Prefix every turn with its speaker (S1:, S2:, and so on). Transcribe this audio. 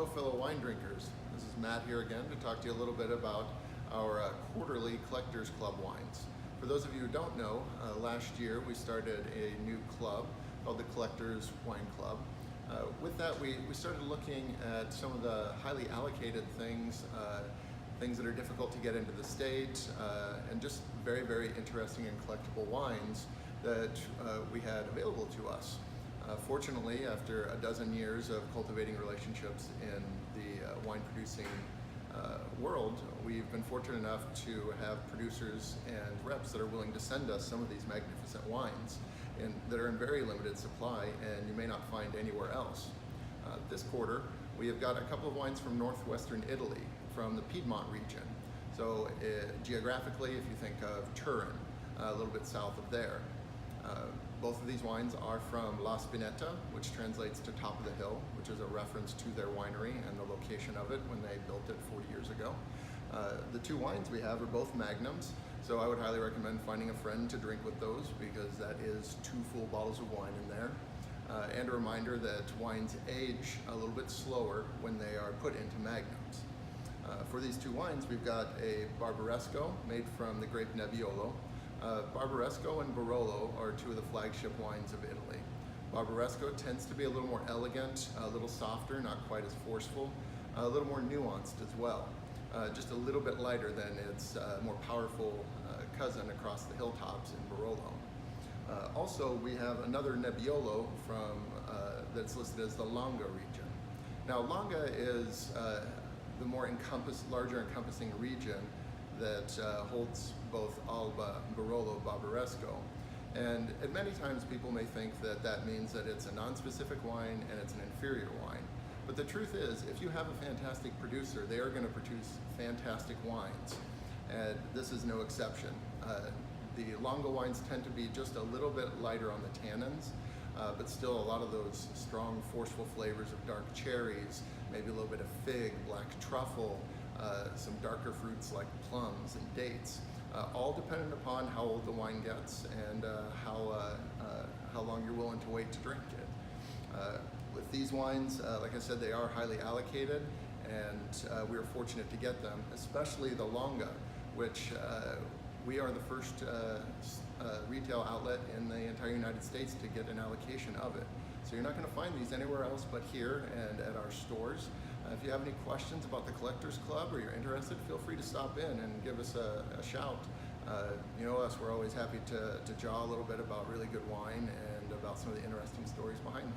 S1: Hello fellow wine drinkers, this is Matt here again to talk to you a little bit about our quarterly Collectors Club wines. For those of you who don't know, last year we started a new club called the Collectors Wine Club. With that we started looking at some of the highly allocated things, things that are difficult to get into the state, and just very, very interesting and collectible wines that we had available to us. Fortunately, after a dozen years of cultivating relationships in the wine producing world, we've been fortunate enough to have producers and reps that are willing to send us some of these magnificent wines that are in very limited supply and you may not find anywhere else. This quarter, we have got a couple of wines from northwestern Italy, from the Piedmont region. So geographically, if you think of Turin, a little bit south of there. Both of these wines are from La Spinetta, which translates to top of the hill, which is a reference to their winery and the location of it when they built it 40 years ago. The two wines we have are both magnums, so I would highly recommend finding a friend to drink with those because that is 2 full bottles of wine in there. And a reminder that wines age a little bit slower when they are put into magnums. For these two wines, we've got a Barbaresco made from the grape Nebbiolo. Barbaresco and Barolo are two of the flagship wines of Italy. Barbaresco tends to be a little more elegant, a little softer, not quite as forceful, a little more nuanced as well. Just a little bit lighter than its more powerful cousin across the hilltops in Barolo. Also, we have another Nebbiolo from that's listed as the Longa region. Now, Longa is the more larger encompassing region that holds both Alba, Barolo, Barbaresco. And many times people may think that that means that it's a non-specific wine and it's an inferior wine. But the truth is, if you have a fantastic producer, they are going to produce fantastic wines. And this is no exception. The Longa wines tend to be just a little bit lighter on the tannins, but still a lot of those strong, forceful flavors of dark cherries, maybe a little bit of fig, black truffle, some darker fruits like plums and dates, all dependent upon how old the wine gets and how long you're willing to wait to drink it. With these wines, like I said, they are highly allocated, and we are fortunate to get them, especially the Longa, which we are the first retail outlet in the entire United States to get an allocation of it. So you're not going to find these anywhere else but here and at our stores. If you have any questions about the Collectors Club or you're interested, feel free to stop in and give us a shout. You know us, we're always happy to jaw a little bit about really good wine and about some of the interesting stories behind them.